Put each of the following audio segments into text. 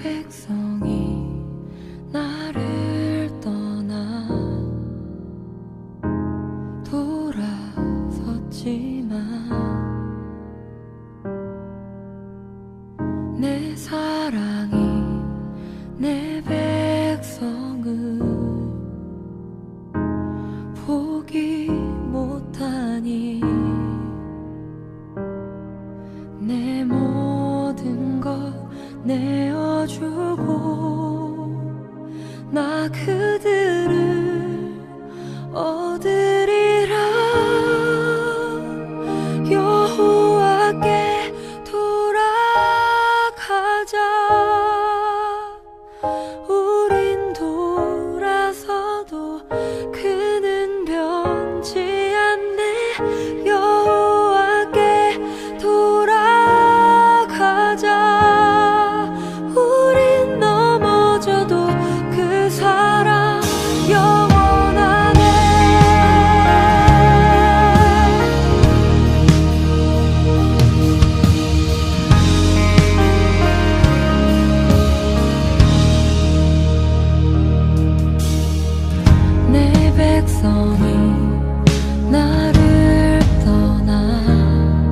백성이 나를 떠나 돌아섰지만 내 사랑이 내 백성을 포기 못하니 내 모든 것 내어주고 나 그들을 얻으리라. 여호와께 돌아가자. 우린 돌아서도 그는 변치 않네. 여호와께 돌아가자. 우린 넘어져도 그 사랑 영원하네. 내 백성이 나를 떠나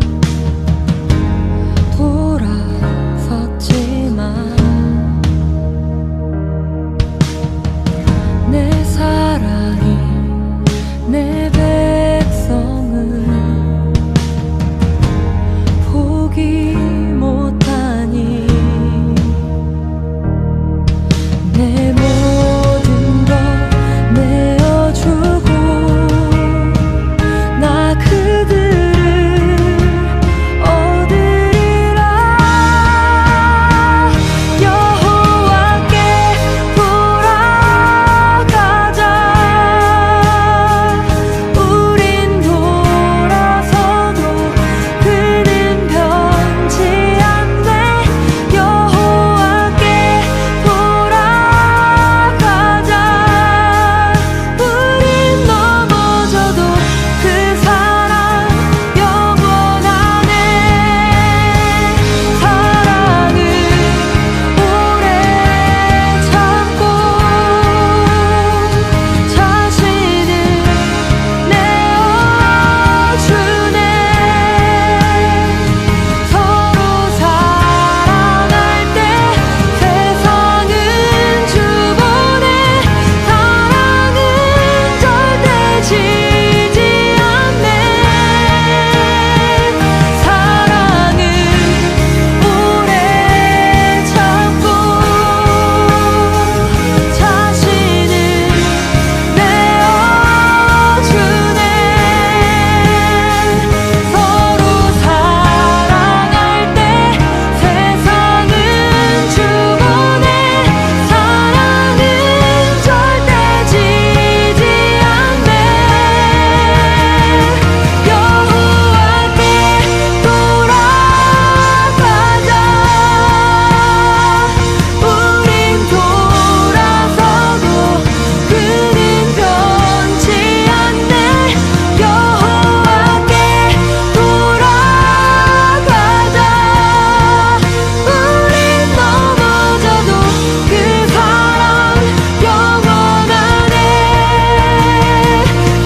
돌아섰지만 내 사랑이 내 백성을 포기 못하니 내 모든 것 내어주고 나 그들을 얻으리라. 여호와께 돌아가자. 우린 돌아서도 그는 변치 않네. 여호와께 돌아가자. 우린 넘어져도 그 사랑 영원하네. 사랑은 오래 참고 자신을 내어주네. 서로 사랑할 때 세상은 주보네. 사랑은 절대 지지 않네. 사랑은 오래 참고 자신을 내어주네. 서로 사랑할 때 세상은 주보네. 사랑은 절대 지지 않네. 여호와께 돌아가자. 우린 돌아서도 그는 변치 않네. 여호와께 돌아가자. 우린 넘어져도 그 사랑 영원하네.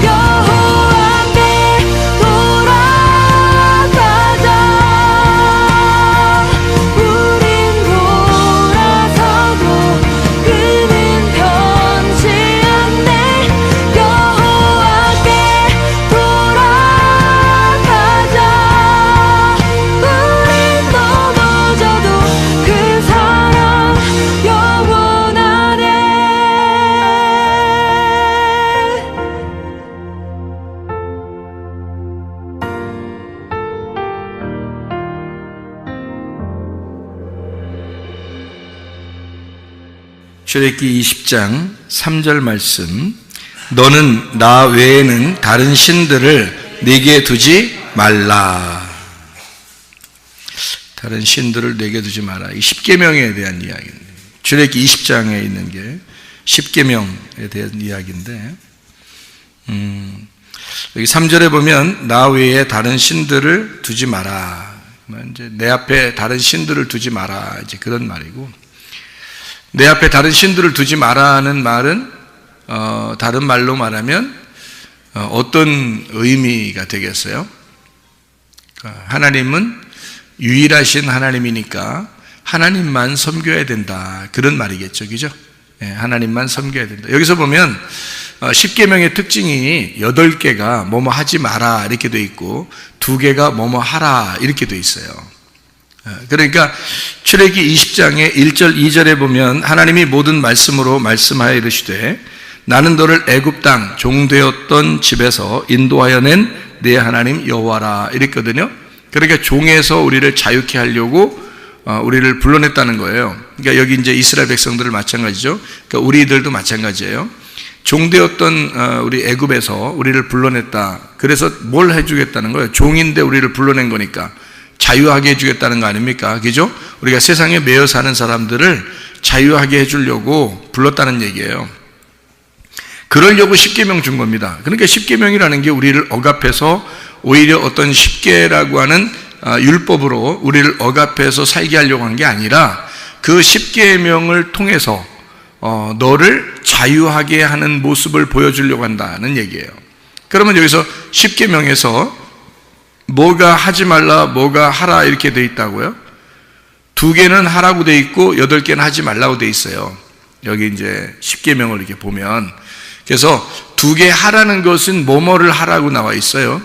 여호와께 돌아가자. 우린 돌아서도 그는 변치 않네. 여호와께 돌아가자. 우린 넘어져도 그 사랑 영원하네. 출애굽기 20장 3절 말씀. 너는 나 외에는 다른 신들을 네게 두지 말라. 다른 신들을 내게 두지 마라. 이 십계명에 대한 이야기입니다. 출애굽기 20장에 있는 게 십계명에 대한 이야기인데, 여기 3절에 보면 나 외에 다른 신들을 두지 마라. 이제 내 앞에 다른 신들을 두지 마라. 이제 그런 말이고, 내 앞에 다른 신들을 두지 마라는 말은 다른 말로 말하면 어떤 의미가 되겠어요? 하나님은 유일하신 하나님이니까 하나님만 섬겨야 된다, 그런 말이겠죠, 그죠? 하나님만 섬겨야 된다. 여기서 보면 10계명의 특징이 8개가 뭐뭐 하지 마라 이렇게 돼 있고 2개가 뭐뭐 하라 이렇게 돼 있어요. 그러니까 출애기 20장의 1절 2절에 보면 하나님이 모든 말씀으로 말씀하여 이르시되 나는 너를 애굽 땅 종되었던 집에서 인도하여 낸 내 하나님 여호와라 이랬거든요. 그러니까 종에서 우리를 자유케 하려고 우리를 불러냈다는 거예요. 그러니까 여기 이제 이스라엘 백성들을 마찬가지죠. 그러니까 우리들도 마찬가지예요. 종되었던 우리 애굽에서 우리를 불러냈다. 그래서 뭘 해주겠다는 거예요? 종인데 우리를 불러낸 거니까 자유하게 해주겠다는 거 아닙니까? 그죠? 우리가 세상에 매여 사는 사람들을 자유하게 해주려고 불렀다는 얘기예요. 그러려고 10계명 준 겁니다. 그러니까 10계명이라는 게 우리를 억압해서 오히려 어떤 10계라고 하는 율법으로 우리를 억압해서 살게 하려고 한 게 아니라 그 10계명을 통해서 너를 자유하게 하는 모습을 보여주려고 한다는 얘기예요. 그러면 여기서 10계명에서 뭐가 하지 말라, 뭐가 하라 이렇게 돼 있다고요? 2개는 하라고 돼 있고 8개는 하지 말라고 돼 있어요. 여기 이제 10계명을 이렇게 보면, 그래서 2개 하라는 것은 뭐뭐를 하라고 나와 있어요.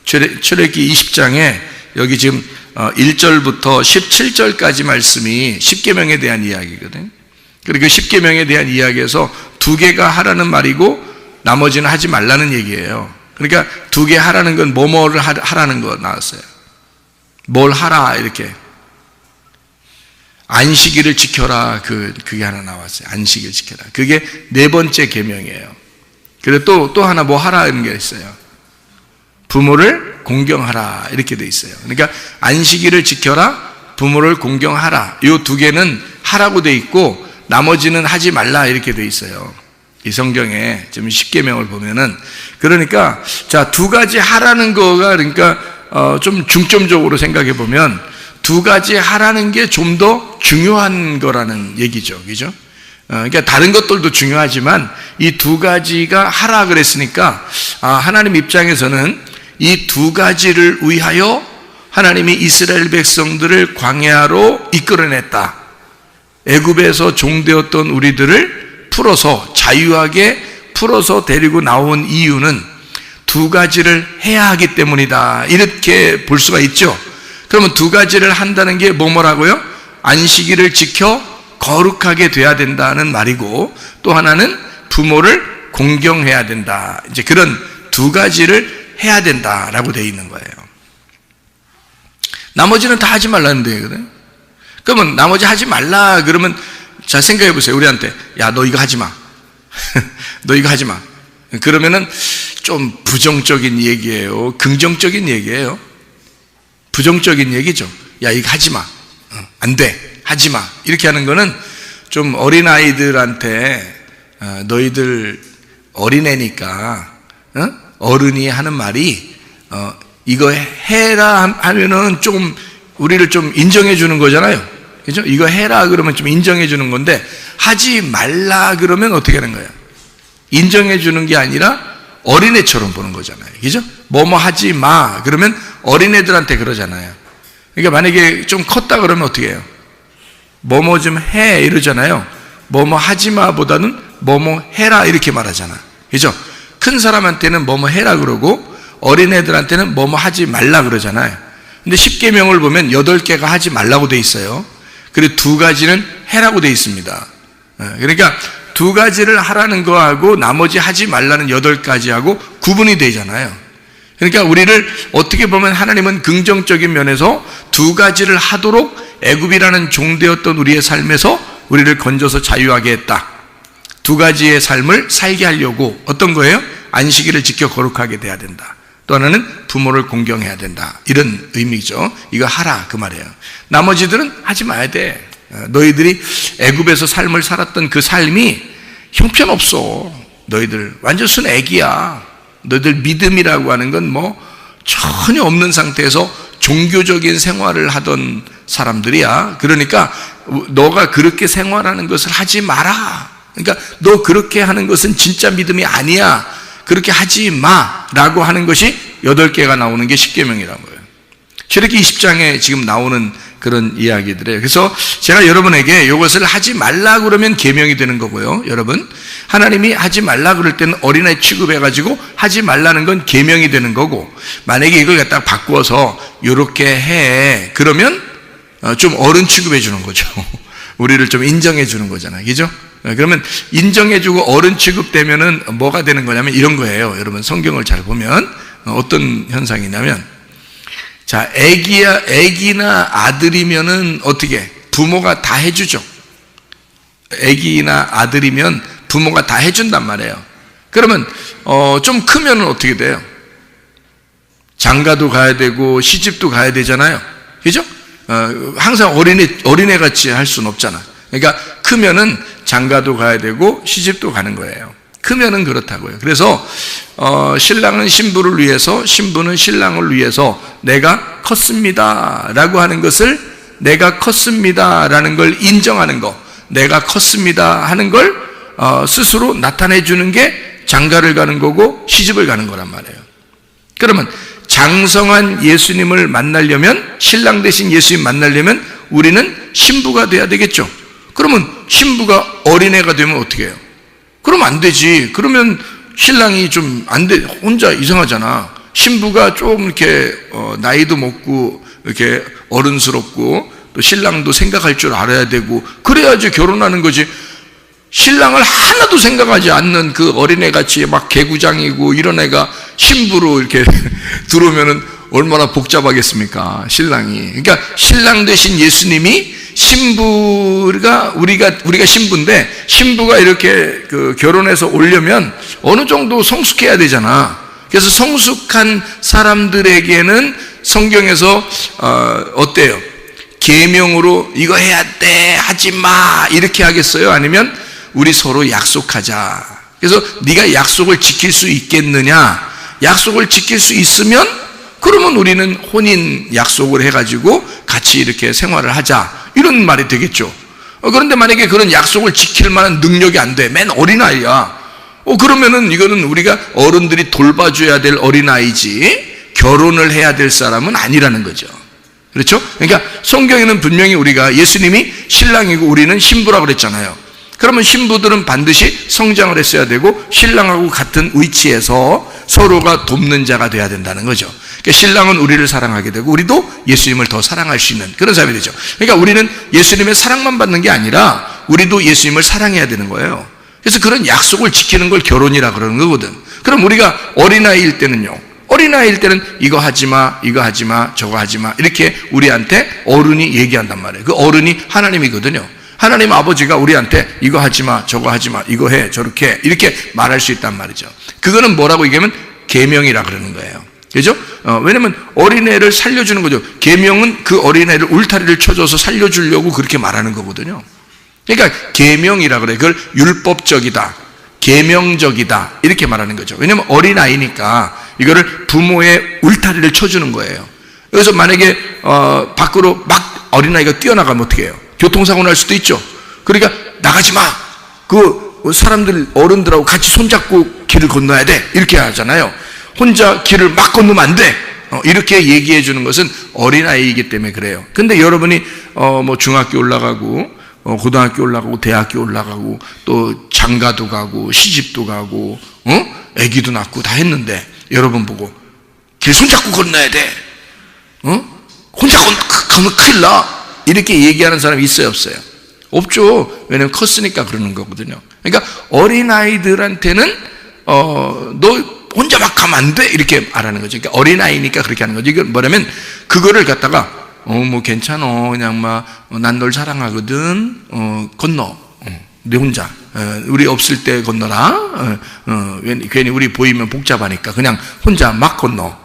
출애기 20장에 여기 지금 1절부터 17절까지 말씀이 10계명에 대한 이야기거든요. 그리고 10계명에 대한 이야기에서 2개가 하라는 말이고 나머지는 하지 말라는 얘기예요. 그러니까 2개 하라는 건 뭐뭐를 하라는 거 나왔어요. 뭘 하라 이렇게. 안식일을 지켜라, 그게 하나 나왔어요. 안식일 지켜라. 그게 4번째 계명이에요. 그리고 또 하나 뭐 하라 이런 게 있어요. 부모를 공경하라 이렇게 돼 있어요. 그러니까 안식일을 지켜라, 부모를 공경하라, 이 2개는 하라고 돼 있고 나머지는 하지 말라 이렇게 돼 있어요. 이 성경에 지금 10계명을 보면은. 그러니까 자, 2가지 하라는 거가, 그러니까 좀 중점적으로 생각해 보면 2가지 하라는 게 좀 더 중요한 거라는 얘기죠. 그죠? 그러니까 다른 것들도 중요하지만 이 2가지가 하라 그랬으니까 하나님 입장에서는 이 2가지를 위하여 하나님이 이스라엘 백성들을 광야로 이끌어냈다. 애굽에서 종되었던 우리들을 풀어서 자유하게 풀어서 데리고 나온 이유는 2가지를 해야 하기 때문이다, 이렇게 볼 수가 있죠. 그러면 2가지를 한다는 게 뭐라고요? 안식일을 지켜 거룩하게 돼야 된다는 말이고, 또 하나는 부모를 공경해야 된다. 이제 그런 2가지를 해야 된다라고 되어 있는 거예요. 나머지는 다 하지 말라는 얘기거든요. 그러면 나머지 하지 말라 그러면, 자, 생각해 보세요. 우리한테 야, 너 이거 하지 마. 너 이거 하지 마. 그러면은 좀 부정적인 얘기예요, 긍정적인 얘기예요? 부정적인 얘기죠. 야, 이거 하지 마. 안 돼. 하지 마. 이렇게 하는 거는 좀 어린아이들한테 너희들 어린애니까 어른이 하는 말이 이거 해라 하면은 좀 우리를 좀 인정해 주는 거잖아요. 그죠? 이거 해라 그러면 좀 인정해 주는 건데, 하지 말라 그러면 어떻게 하는 거예요? 인정해 주는 게 아니라 어린애처럼 보는 거잖아요. 그죠? 뭐뭐 하지 마 그러면 어린애들한테 그러잖아요. 그러니까 만약에 좀 컸다 그러면 어떻게 해요? 뭐뭐 좀 해 이러잖아요. 뭐뭐 하지 마 보다는 뭐뭐 해라 이렇게 말하잖아. 그죠? 큰 사람한테는 뭐뭐 해라 그러고 어린애들한테는 뭐뭐 하지 말라 그러잖아요. 근데 10계명을 보면 8개가 하지 말라고 돼 있어요. 그리고 2가지는 해라고 돼 있습니다. 그러니까 2가지를 하라는 거하고 나머지 하지 말라는 8가지하고 구분이 되잖아요. 그러니까 우리를 어떻게 보면 하나님은 긍정적인 면에서 2가지를 하도록 애굽이라는 종되었던 우리의 삶에서 우리를 건져서 자유하게 했다. 2가지의 삶을 살게 하려고 어떤 거예요? 안식일을 지켜 거룩하게 돼야 된다. 또 하나는 부모를 공경해야 된다. 이런 의미죠. 이거 하라 그 말이에요. 나머지들은 하지 마야 돼. 너희들이 애굽에서 삶을 살았던 그 삶이 형편없어. 너희들 완전 순 애기야. 너희들 믿음이라고 하는 건 뭐 전혀 없는 상태에서 종교적인 생활을 하던 사람들이야. 그러니까 너가 그렇게 생활하는 것을 하지 마라. 그러니까 너 그렇게 하는 것은 진짜 믿음이 아니야. 그렇게 하지 마라고 하는 것이 8개가 나오는 게 십계명이라는 거예요. 출애굽기 20장에 지금 나오는 그런 이야기들이에요. 그래서 제가 여러분에게 이것을 하지 말라 그러면 계명이 되는 거고요. 여러분, 하나님이 하지 말라 그럴 때는 어린아이 취급해가지고 하지 말라는 건 계명이 되는 거고, 만약에 이걸 갖다가 바꾸어서 이렇게 해 그러면 좀 어른 취급해 주는 거죠. 우리를 좀 인정해 주는 거잖아요. 그죠? 그러면 인정해주고 어른 취급되면은 뭐가 되는 거냐면 이런 거예요. 여러분, 성경을 잘 보면 어떤 현상이냐면, 자, 애기나 아들이면은 어떻게? 부모가 다 해주죠. 애기나 아들이면 부모가 다 해준단 말이에요. 그러면, 좀 크면은 어떻게 돼요? 장가도 가야 되고, 시집도 가야 되잖아요. 그죠? 항상 어린애 같이 할 수는 없잖아. 그러니까 크면은 장가도 가야 되고, 시집도 가는 거예요. 크면은 그렇다고요. 그래서 신랑은 신부를 위해서, 신부는 신랑을 위해서 내가 컸습니다 라고 하는 것을, 내가 컸습니다 라는 걸 인정하는 거, 내가 컸습니다 하는 걸 스스로 나타내 주는 게 장가를 가는 거고 시집을 가는 거란 말이에요. 그러면 장성한 예수님을 만나려면, 신랑 대신 예수님 만나려면 우리는 신부가 돼야 되겠죠. 그러면 신부가 어린애가 되면 어떻게 해요? 그러면 안 되지. 그러면 신랑이 좀 안 돼. 혼자 이상하잖아. 신부가 좀 이렇게 나이도 먹고 이렇게 어른스럽고 또 신랑도 생각할 줄 알아야 되고 그래야지 결혼하는 거지. 신랑을 하나도 생각하지 않는 그 어린애같이 막 개구장이고 이런 애가 신부로 이렇게 들어오면은 얼마나 복잡하겠습니까? 신랑이. 그러니까 신랑 대신 예수님이, 신부가 우리가 신부인데, 신부가 이렇게 결혼해서 오려면 어느 정도 성숙해야 되잖아. 그래서 성숙한 사람들에게는 성경에서 어때요? 계명으로 이거 해야 돼, 하지 마 이렇게 하겠어요? 아니면 우리 서로 약속하자. 그래서 네가 약속을 지킬 수 있겠느냐? 약속을 지킬 수 있으면 그러면 우리는 혼인 약속을 해가지고 같이 이렇게 생활을 하자, 이런 말이 되겠죠. 그런데 만약에 그런 약속을 지킬 만한 능력이 안 돼, 맨 어린아이야, 그러면은 이거는 우리가 어른들이 돌봐줘야 될 어린아이지 결혼을 해야 될 사람은 아니라는 거죠. 그렇죠? 그러니까 성경에는 분명히 우리가 예수님이 신랑이고 우리는 신부라고 그랬잖아요. 그러면 신부들은 반드시 성장을 했어야 되고 신랑하고 같은 위치에서 서로가 돕는 자가 돼야 된다는 거죠. 그러니까 신랑은 우리를 사랑하게 되고 우리도 예수님을 더 사랑할 수 있는 그런 사람이 되죠. 그러니까 우리는 예수님의 사랑만 받는 게 아니라 우리도 예수님을 사랑해야 되는 거예요. 그래서 그런 약속을 지키는 걸 결혼이라 그러는 거거든. 그럼 우리가 어린아이일 때는요, 어린아이일 때는 이거 하지 마, 이거 하지 마, 저거 하지 마 이렇게 우리한테 어른이 얘기한단 말이에요. 그 어른이 하나님이거든요. 하나님 아버지가 우리한테 이거 하지 마, 저거 하지 마, 이거 해, 저렇게 해, 이렇게 말할 수 있단 말이죠. 그거는 뭐라고 얘기하면 계명이라 그러는 거예요. 그죠? 왜냐면 어린애를 살려주는 거죠. 계명은 그 어린애를 울타리를 쳐줘서 살려주려고 그렇게 말하는 거거든요. 그러니까 계명이라 그래. 그걸 율법적이다, 계명적이다 이렇게 말하는 거죠. 왜냐면 어린아이니까 이거를 부모의 울타리를 쳐주는 거예요. 그래서 만약에 밖으로 막 어린아이가 뛰어나가면 어떻게 해요? 교통사고 날 수도 있죠. 그러니까 나가지 마. 그 사람들, 어른들하고 같이 손잡고 길을 건너야 돼 이렇게 하잖아요. 혼자 길을 막 건너면 안 돼. 이렇게 얘기해 주는 것은 어린아이이기 때문에 그래요. 근데 여러분이 뭐 중학교 올라가고 고등학교 올라가고 대학교 올라가고 또 장가도 가고 시집도 가고 아기도 낳고 다 했는데 여러분 보고 길 손잡고 건너야 돼. 혼자 가면 큰일 나. 이렇게 얘기하는 사람이 있어요, 없어요? 없죠. 왜냐면 컸으니까 그러는 거거든요. 그러니까 어린아이들한테는 너 혼자 막 가면 안 돼 이렇게 말하는 거죠. 그러니까 어린아이니까 그렇게 하는 거죠. 이건 뭐냐면 그거를 갖다가 뭐 괜찮아, 그냥 막 난 널 사랑하거든, 건너, 네 혼자, 우리 없을 때 건너라, 괜히 우리 보이면 복잡하니까 그냥 혼자 막 건너,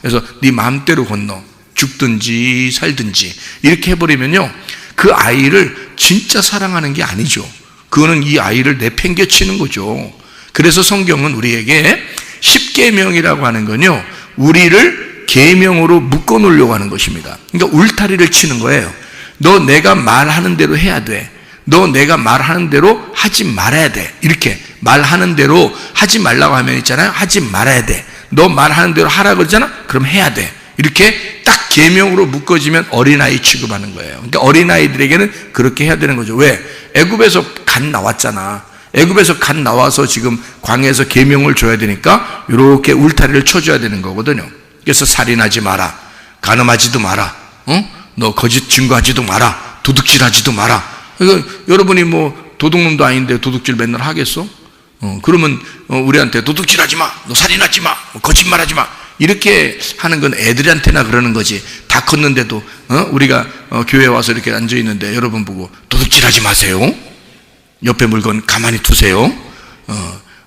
그래서 네 마음대로 건너, 죽든지 살든지 이렇게 해버리면요, 그 아이를 진짜 사랑하는 게 아니죠. 그거는 이 아이를 내팽개치는 거죠. 그래서 성경은 우리에게 십계명이라고 하는 건요, 우리를 계명으로 묶어 놓으려고 하는 것입니다. 그러니까 울타리를 치는 거예요. 너 내가 말하는 대로 해야 돼. 너 내가 말하는 대로 하지 말아야 돼. 이렇게 말하는 대로 하지 말라고 하면 있잖아요. 하지 말아야 돼. 너 말하는 대로 하라 그러잖아. 그럼 해야 돼. 이렇게 딱 계명으로 묶어지면 어린아이 취급하는 거예요. 그러니까 어린아이들에게는 그렇게 해야 되는 거죠. 왜? 애굽에서 갓 나왔잖아. 애굽에서 갓 나와서 지금 광야에서 계명을 줘야 되니까 이렇게 울타리를 쳐줘야 되는 거거든요. 그래서 살인하지 마라. 간음하지도 마라. 너 거짓 증거하지도 마라. 도둑질하지도 마라. 그러니까 여러분이 뭐 도둑놈도 아닌데 도둑질 맨날 하겠어? 그러면 우리한테 도둑질하지 마. 너 살인하지 마. 거짓말하지 마. 이렇게 하는 건 애들한테나 그러는 거지. 다 컸는데도 우리가 교회에 와서 이렇게 앉아 있는데 여러분 보고 도둑질하지 마세요. 옆에 물건 가만히 두세요.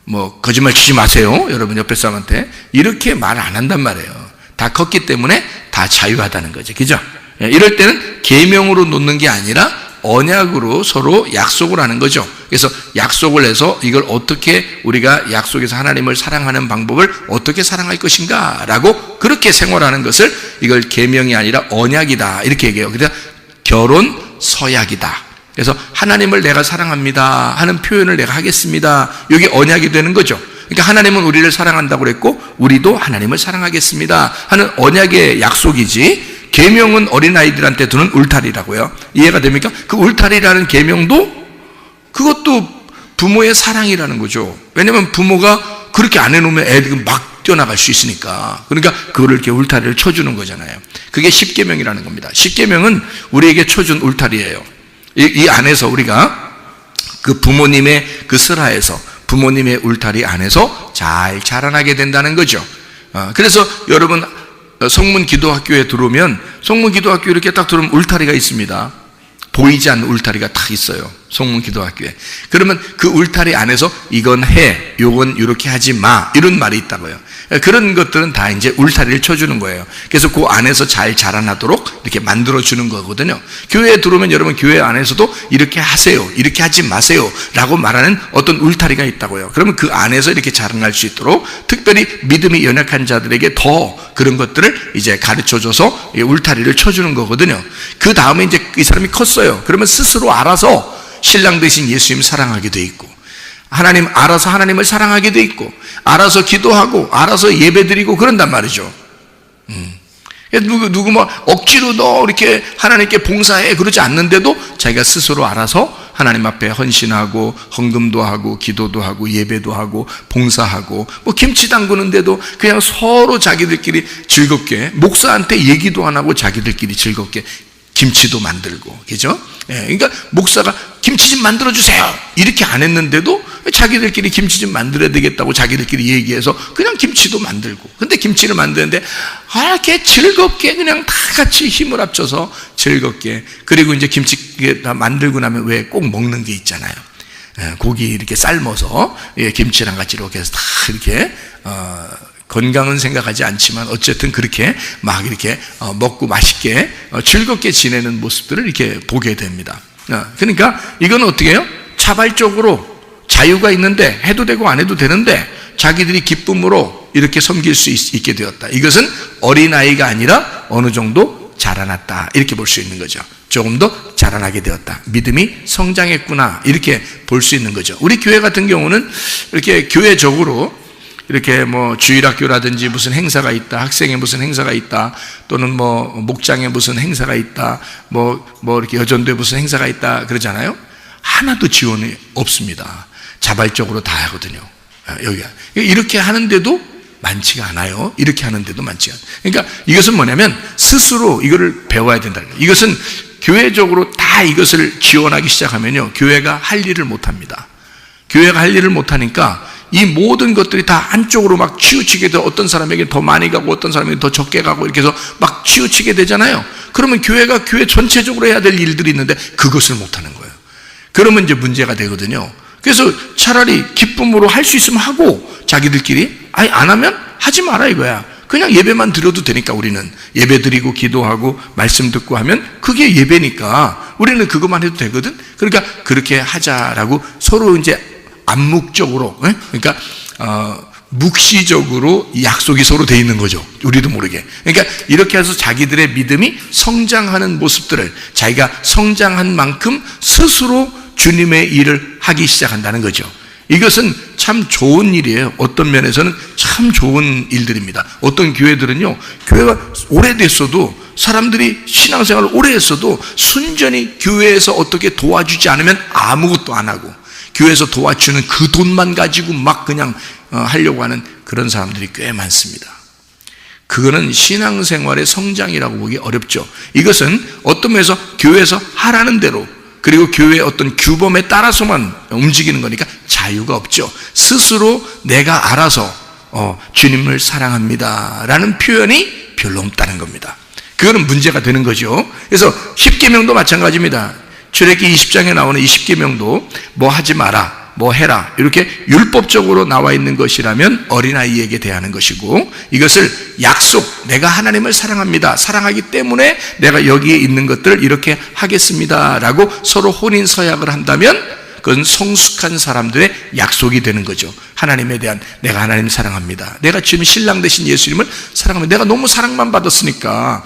뭐 거짓말 치지 마세요. 여러분 옆에 사람한테 이렇게 말 안 한단 말이에요. 다 컸기 때문에 다 자유하다는 거죠. 그죠? 이럴 때는 계명으로 놓는 게 아니라 언약으로 서로 약속을 하는 거죠. 그래서 약속을 해서 이걸 어떻게 우리가 약속에서 하나님을 사랑하는 방법을 어떻게 사랑할 것인가 라고 그렇게 생활하는 것을 이걸 계명이 아니라 언약이다 이렇게 얘기해요. 그래서 결혼 서약이다. 그래서 하나님을 내가 사랑합니다 하는 표현을 내가 하겠습니다. 이게 언약이 되는 거죠. 그러니까 하나님은 우리를 사랑한다고 그랬고 우리도 하나님을 사랑하겠습니다 하는 언약의 약속이지, 계명은 어린아이들한테 두는 울타리라고요. 이해가 됩니까? 그 울타리라는 계명도 그것도 부모의 사랑이라는 거죠. 왜냐하면 부모가 그렇게 안 해놓으면 애들이 막 뛰어나갈 수 있으니까. 그러니까 그거를 이렇게 울타리를 쳐주는 거잖아요. 그게 십계명이라는 겁니다. 십계명은 우리에게 쳐준 울타리예요. 이 안에서 우리가 그 부모님의 그 슬하에서 부모님의 울타리 안에서 잘 자라나게 된다는 거죠. 그래서 여러분 성문 기도학교에 들어오면 성문 기도학교 이렇게 딱 들어오면 울타리가 있습니다. 보이지 않는 울타리가 딱 있어요. 성문 기도학교에. 그러면 그 울타리 안에서 이건 해, 요건 이렇게 하지 마 이런 말이 있다고요. 그런 것들은 다 이제 울타리를 쳐주는 거예요. 그래서 그 안에서 잘 자라나도록 이렇게 만들어주는 거거든요. 교회에 들어오면 여러분 교회 안에서도 이렇게 하세요, 이렇게 하지 마세요 라고 말하는 어떤 울타리가 있다고요. 그러면 그 안에서 이렇게 자라날 수 있도록 특별히 믿음이 연약한 자들에게 더 그런 것들을 이제 가르쳐줘서 울타리를 쳐주는 거거든요. 그 다음에 이제 이 사람이 컸어요. 그러면 스스로 알아서 신랑 되신 예수님 사랑하게 돼 있고, 하나님 알아서 하나님을 사랑하게 돼 있고, 알아서 기도하고 알아서 예배드리고 그런단 말이죠. 누구 뭐 억지로 너 이렇게 하나님께 봉사해 그러지 않는데도 자기가 스스로 알아서 하나님 앞에 헌신하고 헌금도 하고 기도도 하고 예배도 하고 봉사하고 뭐 김치 담그는데도 그냥 서로 자기들끼리 즐겁게, 목사한테 얘기도 안 하고 자기들끼리 즐겁게 김치도 만들고, 그죠? 그러니까 목사가 김치 좀 만들어주세요 이렇게 안 했는데도 자기들끼리 김치 좀 만들어야 되겠다고 자기들끼리 얘기해서 그냥 김치도 만들고, 근데 김치를 만드는데 이렇게 즐겁게 그냥 다 같이 힘을 합쳐서 즐겁게, 그리고 이제 김치 다 만들고 나면 왜 꼭 먹는 게 있잖아요. 고기 이렇게 삶아서 김치랑 같이 이렇게 해서 다 이렇게 건강은 생각하지 않지만 어쨌든 그렇게 막 이렇게 먹고 맛있게 즐겁게 지내는 모습들을 이렇게 보게 됩니다. 그러니까 이건 어떻게 해요? 자발적으로 자유가 있는데 해도 되고 안 해도 되는데 자기들이 기쁨으로 이렇게 섬길 수 있게 되었다. 이것은 어린아이가 아니라 어느 정도 자라났다 이렇게 볼 수 있는 거죠. 조금 더 자라나게 되었다. 믿음이 성장했구나 이렇게 볼 수 있는 거죠. 우리 교회 같은 경우는 이렇게 교회적으로 이렇게 뭐 주일학교라든지 무슨 행사가 있다, 학생회 무슨 행사가 있다, 또는 뭐 목장에 무슨 행사가 있다, 뭐 이렇게 여전도에 무슨 행사가 있다 그러잖아요. 하나도 지원이 없습니다. 자발적으로 다 하거든요. 여기가 이렇게 하는데도 많지가 않아요. 이렇게 하는데도 많지가 않아요. 그러니까 이것은 뭐냐면 스스로 이거를 배워야 된다는 거예요. 이것은 교회적으로 다 이것을 지원하기 시작하면요, 교회가 할 일을 못합니다. 교회가 할 일을 못하니까 이 모든 것들이 다 한쪽으로 막 치우치게 돼, 어떤 사람에게 더 많이 가고 어떤 사람에게 더 적게 가고 이렇게 해서 막 치우치게 되잖아요. 그러면 교회가 교회 전체적으로 해야 될 일들이 있는데 그것을 못하는 거예요. 그러면 이제 문제가 되거든요. 그래서 차라리 기쁨으로 할 수 있으면 하고, 자기들끼리 아니 안 하면 하지 마라 이거야. 그냥 예배만 드려도 되니까, 우리는 예배 드리고 기도하고 말씀 듣고 하면 그게 예배니까 우리는 그것만 해도 되거든. 그러니까 그렇게 하자라고 서로 이제 암묵적으로, 그러니까 묵시적으로 약속이 서로 돼 있는 거죠. 우리도 모르게. 그러니까 이렇게 해서 자기들의 믿음이 성장하는 모습들을 자기가 성장한 만큼 스스로 주님의 일을 하기 시작한다는 거죠. 이것은 참 좋은 일이에요. 어떤 면에서는 참 좋은 일들입니다. 어떤 교회들은요, 교회가 오래됐어도 사람들이 신앙생활을 오래 했어도 순전히 교회에서 어떻게 도와주지 않으면 아무것도 안 하고 교회에서 도와주는 그 돈만 가지고 막 그냥 하려고 하는 그런 사람들이 꽤 많습니다. 그거는 신앙생활의 성장이라고 보기 어렵죠. 이것은 어떤 면에서 교회에서 하라는 대로 그리고 교회의 어떤 규범에 따라서만 움직이는 거니까 자유가 없죠. 스스로 내가 알아서 주님을 사랑합니다 라는 표현이 별로 없다는 겁니다. 그거는 문제가 되는 거죠. 그래서 10계명도 마찬가지입니다. 출애굽기 20장에 나오는 이 10계명도 뭐 하지 마라, 뭐 해라 이렇게 율법적으로 나와 있는 것이라면 어린아이에게 대하는 것이고, 이것을 약속, 내가 하나님을 사랑합니다, 사랑하기 때문에 내가 여기에 있는 것들을 이렇게 하겠습니다 라고 서로 혼인 서약을 한다면 그건 성숙한 사람들의 약속이 되는 거죠. 하나님에 대한, 내가 하나님 사랑합니다, 내가 지금 신랑 되신 예수님을 사랑합니다, 내가 너무 사랑만 받았으니까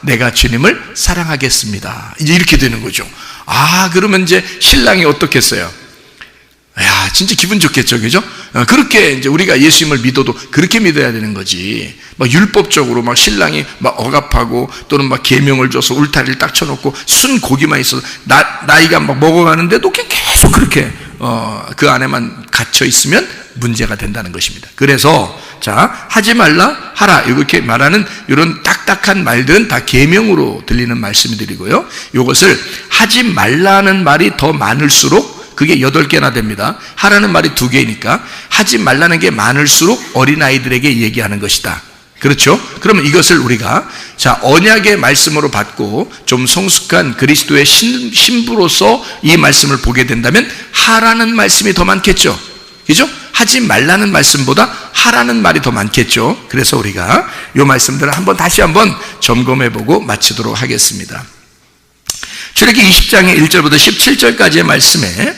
내가 주님을 사랑하겠습니다, 이제 이렇게 되는 거죠. 그러면 이제 신랑이 어떻겠어요? 야, 진짜 기분 좋겠죠, 그죠? 그렇게 이제 우리가 예수님을 믿어도 그렇게 믿어야 되는 거지. 막 율법적으로 막 신랑이 막 억압하고 또는 막 계명을 줘서 울타리를 딱 쳐놓고 순 고기만 있어서 나이가 막 먹어가는데도 계속 그렇게 그 안에만 갇혀 있으면 문제가 된다는 것입니다. 그래서 자, 하지 말라, 하라 이렇게 말하는 이런 딱딱한 말들은 다 계명으로 들리는 말씀들이고요. 이것을 하지 말라는 말이 더 많을수록 그게 8개나 됩니다. 하라는 말이 2개니까 하지 말라는 게 많을수록 어린아이들에게 얘기하는 것이다. 그렇죠? 그러면 이것을 우리가 자, 언약의 말씀으로 받고 좀 성숙한 그리스도의 신부로서 이 말씀을 보게 된다면 하라는 말씀이 더 많겠죠. 그죠? 하지 말라는 말씀보다 하라는 말이 더 많겠죠. 그래서 우리가 이 말씀들을 다시 한번 점검해보고 마치도록 하겠습니다. 출애굽기 20장의 1절부터 17절까지의 말씀에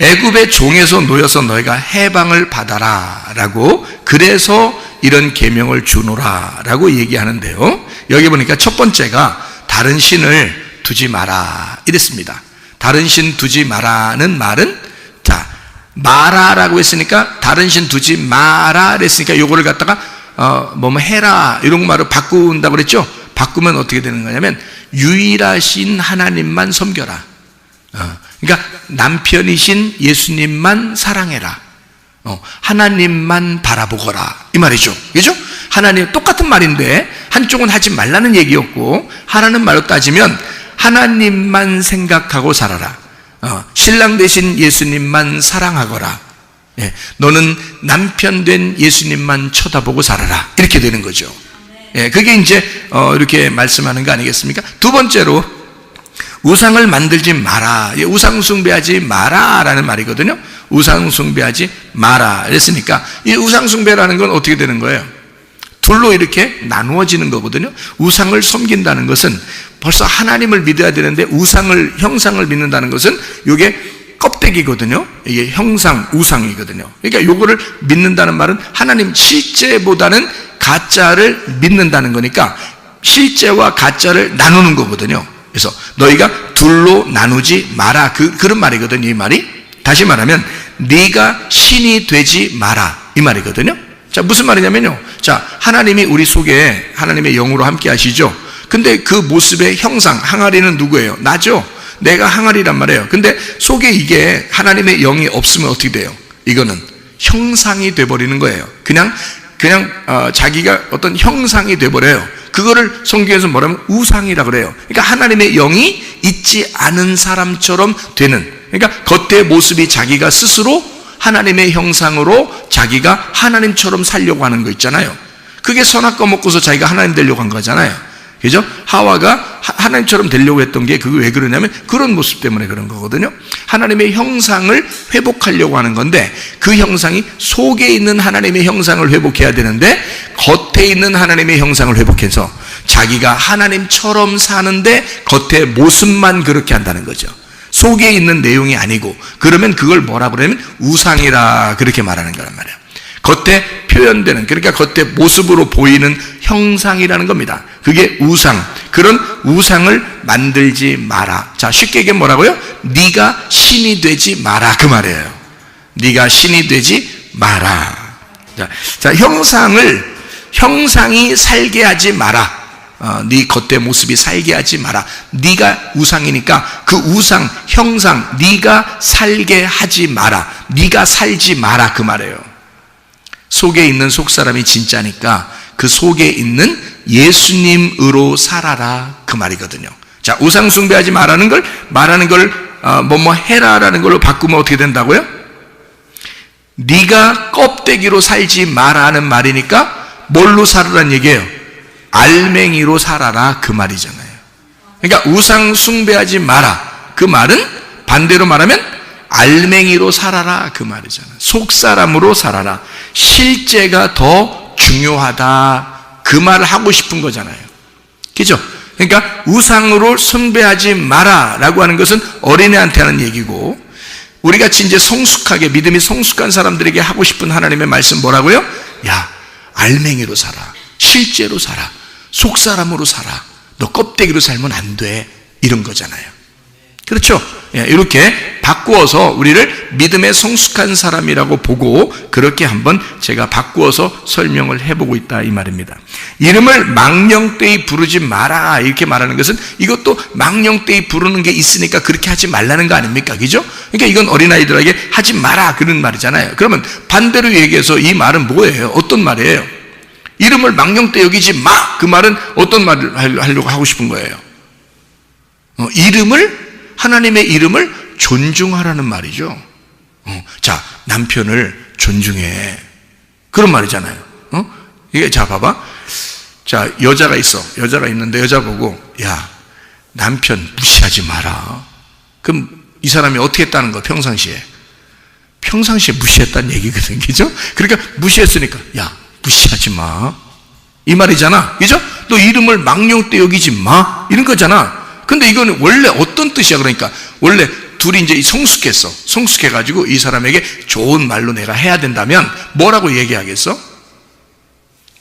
애굽의 종에서 놓여서 너희가 해방을 받아라 라고, 그래서 이런 계명을 주노라 라고 얘기하는데요. 여기 보니까 첫 번째가 다른 신을 두지 마라 이랬습니다. 다른 신 두지 마라는 말은, 자, 마라라고 했으니까 다른 신 두지 마라 그랬으니까 요거를 갖다가 뭐 해라 이런 말을 바꾼다고 그랬죠. 바꾸면 어떻게 되는 거냐면 유일하신 하나님만 섬겨라. 그러니까 남편이신 예수님만 사랑해라. 하나님만 바라보거라 이 말이죠. 그죠? 하나님 똑같은 말인데 한쪽은 하지 말라는 얘기였고 하라는 말로 따지면 하나님만 생각하고 살아라. 신랑 되신 예수님만 사랑하거라. 너는 남편 된 예수님만 쳐다보고 살아라. 이렇게 되는 거죠. 그게 이제 이렇게 말씀하는 거 아니겠습니까? 두 번째로 우상을 만들지 마라. 우상 숭배하지 마라 라는 말이거든요. 우상 숭배하지 마라 그랬으니까 이 우상 숭배라는 건 어떻게 되는 거예요? 둘로 이렇게 나누어지는 거거든요. 우상을 섬긴다는 것은 벌써 하나님을 믿어야 되는데 형상을 믿는다는 것은 이게 껍데기거든요. 이게 형상, 우상이거든요. 그러니까 요거를 믿는다는 말은 하나님 실제보다는 가짜를 믿는다는 거니까 실제와 가짜를 나누는 거거든요. 그래서 너희가 둘로 나누지 마라, 그런 말이거든요. 이 말이 다시 말하면 네가 신이 되지 마라 이 말이거든요. 자, 무슨 말이냐면요, 자, 하나님이 우리 속에 하나님의 영으로 함께 하시죠. 근데 그 모습의 형상, 항아리는 누구예요? 나죠. 내가 항아리란 말이에요. 근데 속에 이게 하나님의 영이 없으면 어떻게 돼요? 이거는 형상이 돼버리는 거예요. 그냥 자기가 어떤 형상이 돼버려요. 그거를 성경에서 뭐라면 우상이라 그래요. 그러니까 하나님의 영이 있지 않은 사람처럼 되는, 그러니까 겉의 모습이 자기가 스스로 하나님의 형상으로 자기가 하나님처럼 살려고 하는 거 있잖아요. 그게 선악과 먹고서 자기가 하나님 되려고 한 거잖아요. 그죠? 하와가 하나님처럼 되려고 했던 게 그게 왜 그러냐면 그런 모습 때문에 그런 거거든요. 하나님의 형상을 회복하려고 하는 건데 그 형상이 속에 있는 하나님의 형상을 회복해야 되는데 겉에 있는 하나님의 형상을 회복해서 자기가 하나님처럼 사는데 겉의 모습만 그렇게 한다는 거죠. 속에 있는 내용이 아니고, 그러면 그걸 뭐라 그러냐면 우상이라 그렇게 말하는 거란 말이에요. 겉에 표현되는, 그러니까 겉에 모습으로 보이는 형상이라는 겁니다. 그게 우상. 그런 우상을 만들지 마라. 자, 쉽게 얘기하면 뭐라고요? 네가 신이 되지 마라, 그 말이에요. 네가 신이 되지 마라. 자, 형상이 살게 하지 마라. 네 겉의 모습이 살게 하지 마라. 네가 우상이니까 그 우상, 형상 네가 살게 하지 마라. 네가 살지 마라, 그 말이에요. 속에 있는 속사람이 진짜니까 그 속에 있는 예수님으로 살아라, 그 말이거든요. 자, 우상 숭배하지 말라는 걸, 말하는 걸 뭐뭐 해라라는 걸로 바꾸면 어떻게 된다고요? 네가 껍데기로 살지 마라는 말이니까 뭘로 살으라는 얘기예요? 알맹이로 살아라, 그 말이잖아요. 그러니까 우상 숭배하지 마라, 그 말은 반대로 말하면 알맹이로 살아라, 그 말이잖아요. 속사람으로 살아라. 실제가 더 중요하다, 그 말을 하고 싶은 거잖아요. 그죠? 그러니까 우상으로 숭배하지 마라 라고 하는 것은 어린애한테 하는 얘기고, 우리같이 이제 성숙하게, 믿음이 성숙한 사람들에게 하고 싶은 하나님의 말씀 뭐라고요? 야, 알맹이로 살아. 실제로 살아. 속사람으로 살아. 너 껍데기로 살면 안 돼. 이런 거잖아요. 그렇죠? 예, 이렇게 바꾸어서 우리를 믿음의 성숙한 사람이라고 보고 그렇게 한번 제가 바꾸어서 설명을 해보고 있다, 이 말입니다. 이름을 망령되이 부르지 마라 이렇게 말하는 것은 이것도 망령되이 부르는 게 있으니까 그렇게 하지 말라는 거 아닙니까? 그죠? 그러니까 이건 어린아이들에게 하지 마라 그런 말이잖아요. 그러면 반대로 얘기해서 이 말은 뭐예요? 어떤 말이에요? 이름을 망령되이 여기지 마, 그 말은 어떤 말을 하려고 하고 싶은 거예요? 하나님의 이름을 존중하라는 말이죠. 자, 남편을 존중해, 그런 말이잖아요. 이게, 자, 봐봐. 자, 여자가 있는데 여자 보고, 야, 남편 무시하지 마라. 그럼 이 사람이 어떻게 했다는 거? 평상시에 무시했다는 얘기거든, 그죠? 그러니까 무시했으니까, 야, 무시하지 마, 이 말이잖아, 그죠? 너 이름을 망령되이 여기지 마, 이런 거잖아. 근데 이거는 원래 어떤 뜻이야? 그러니까 원래 둘이 이제 성숙해가지고 이 사람에게 좋은 말로 내가 해야 된다면 뭐라고 얘기하겠어?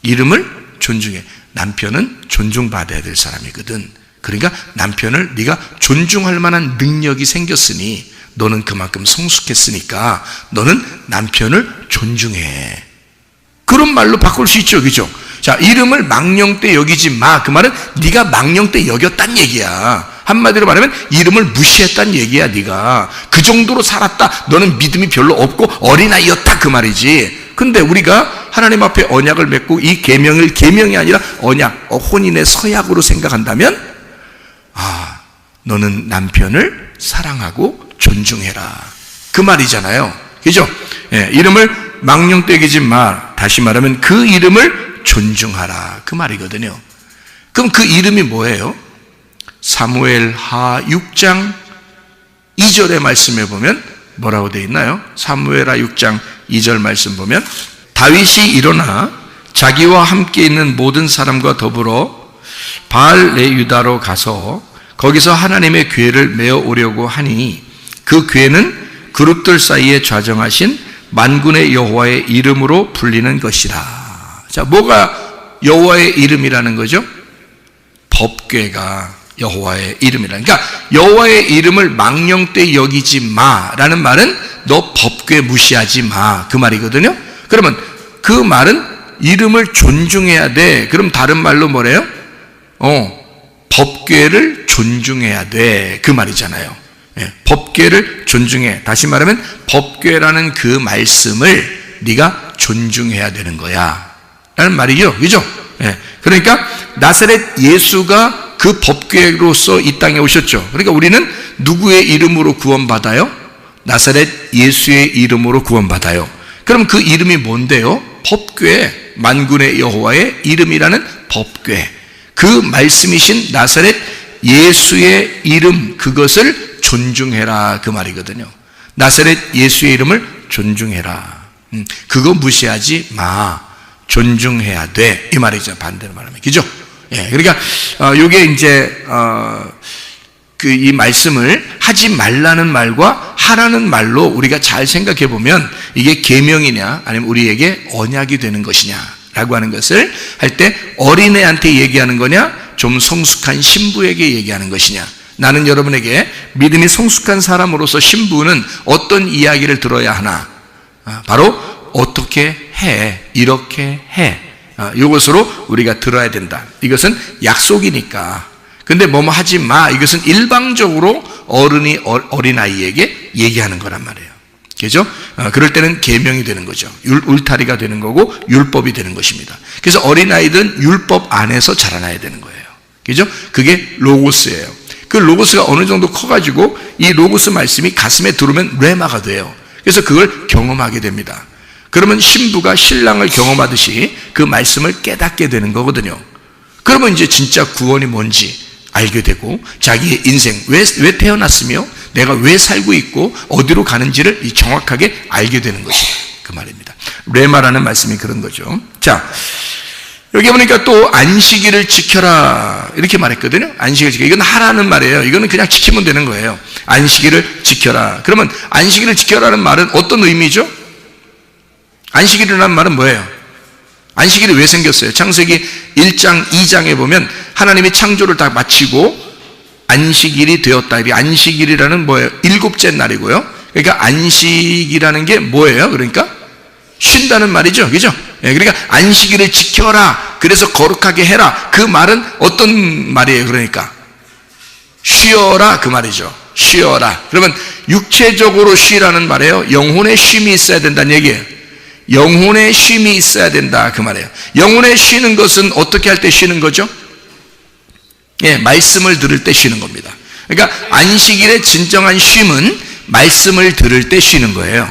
이름을 존중해. 남편은 존중받아야 될 사람이거든. 그러니까 남편을 네가 존중할 만한 능력이 생겼으니 너는 그만큼 성숙했으니까 너는 남편을 존중해. 그런 말로 바꿀 수 있죠, 그죠? 자, 이름을 망령되이 여기지 마, 그 말은 네가 망령되이 여겼단 얘기야. 한마디로 말하면 이름을 무시했단 얘기야. 네가 그 정도로 살았다, 너는 믿음이 별로 없고 어린아이였다, 그 말이지. 근데 우리가 하나님 앞에 언약을 맺고 이 계명을 계명이 아니라 언약, 혼인의 서약으로 생각한다면, 아, 너는 남편을 사랑하고 존중해라, 그 말이잖아요. 그죠? 예, 이름을 망령되이 여기지 마, 다시 말하면 그 이름을 존중하라, 그 말이거든요. 그럼 그 이름이 뭐예요? 사무엘하 6장 2절의 말씀에 보면 뭐라고 되어 있나요? 사무엘하 6장 2절 말씀 보면, 다윗이 일어나 자기와 함께 있는 모든 사람과 더불어 바알레유다로 가서 거기서 하나님의 궤를 메어 오려고 하니 그 궤는 그룹들 사이에 좌정하신 만군의 여호와의 이름으로 불리는 것이라. 자, 뭐가 여호와의 이름이라는 거죠? 법궤가 여호와의 이름이라는, 그러니까 여호와의 이름을 망령되이 여기지 마라는 말은 너 법궤 무시하지 마, 그 말이거든요. 그러면 그 말은 이름을 존중해야 돼. 그럼 다른 말로 뭐래요? 법궤를 존중해야 돼, 그 말이잖아요. 예, 법궤를 존중해. 다시 말하면 법궤라는 그 말씀을 네가 존중해야 되는 거야 라는 말이죠, 그죠? 예, 그러니까 나사렛 예수가 그 법궤로서 이 땅에 오셨죠. 그러니까 우리는 누구의 이름으로 구원받아요? 나사렛 예수의 이름으로 구원받아요. 그럼 그 이름이 뭔데요? 법궤, 만군의 여호와의 이름이라는 법궤, 그 말씀이신 나사렛 예수의 이름, 그것을 존중해라, 그 말이거든요. 나사렛 예수의 이름을 존중해라. 그거 무시하지 마, 존중해야 돼, 이 말이죠. 반대로 말하면, 그죠? 예, 그러니까 요게 이제 이 말씀을 하지 말라는 말과 하라는 말로 우리가 잘 생각해 보면 이게 계명이냐 아니면 우리에게 언약이 되는 것이냐라고 하는 것을 할 때 어린애한테 얘기하는 거냐 좀 성숙한 신부에게 얘기하는 것이냐. 나는 여러분에게 믿음이 성숙한 사람으로서 신부는 어떤 이야기를 들어야 하나? 바로 어떻게 해, 이렇게 해. 이것으로 우리가 들어야 된다. 이것은 약속이니까. 근데 뭐뭐 하지 마. 이것은 일방적으로 어른이 어린아이에게 얘기하는 거란 말이에요. 그죠? 그럴 때는 계명이 되는 거죠. 울타리가 되는 거고 율법이 되는 것입니다. 그래서 어린아이들은 율법 안에서 자라나야 되는 거예요. 그죠? 그게 로고스예요. 그 로고스가 어느 정도 커가지고 이 로고스 말씀이 가슴에 들어오면 레마가 돼요. 그래서 그걸 경험하게 됩니다. 그러면 신부가 신랑을 경험하듯이 그 말씀을 깨닫게 되는 거거든요. 그러면 이제 진짜 구원이 뭔지 알게 되고 자기의 인생 왜 태어났으며 내가 왜 살고 있고 어디로 가는지를 정확하게 알게 되는 것이다. 그 말입니다. 레마라는 말씀이 그런 거죠. 자, 여기 보니까 또 안식일을 지켜라 이렇게 말했거든요. 안식일을 지켜. 이건 하라는 말이에요. 이거는 그냥 지키면 되는 거예요. 안식일을 지켜라. 그러면 안식일을 지켜라는 말은 어떤 의미죠? 안식일이라는 말은 뭐예요? 안식일이 왜 생겼어요? 창세기 1장, 2장에 보면 하나님이 창조를 다 마치고 안식일이 되었다. 이 안식일이라는 뭐예요? 일곱째 날이고요. 그러니까 안식이라는 게 뭐예요? 그러니까 쉰다는 말이죠. 그죠? 그러니까 안식일을 지켜라. 그래서 거룩하게 해라. 그 말은 어떤 말이에요? 그러니까 쉬어라 그 말이죠. 쉬어라. 그러면 육체적으로 쉬라는 말이에요. 영혼의 쉼이 있어야 된다는 얘기예요. 영혼의 쉼이 있어야 된다 그 말이에요. 영혼의 쉬는 것은 어떻게 할 때 쉬는 거죠? 말씀을 들을 때 쉬는 겁니다. 그러니까 안식일의 진정한 쉼은 말씀을 들을 때 쉬는 거예요.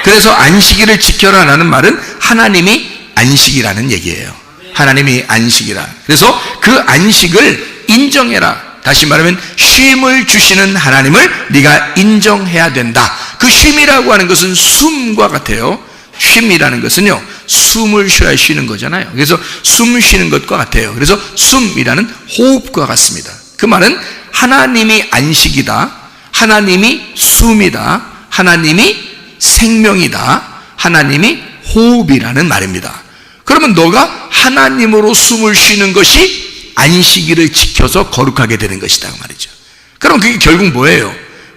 그래서 안식일을 지켜라라는 말은 하나님이 안식이라는 얘기예요. 하나님이 안식이라. 그래서 그 안식을 인정해라. 다시 말하면 쉼을 주시는 하나님을 네가 인정해야 된다. 그 쉼이라고 하는 것은 숨과 같아요. 쉼이라는 것은요, 숨을 쉬어야 쉬는 거잖아요. 그래서 숨 쉬는 것과 같아요. 그래서 숨이라는 호흡과 같습니다. 그 말은 하나님이 안식이다, 하나님이 숨이다, 하나님이 생명이다, 하나님이 호흡이라는 말입니다. 그러면 너가 하나님으로 숨을 쉬는 것이 안식일을 지켜서 거룩하게 되는 것이다 그 말이죠. 그럼 그게 결국 뭐예요?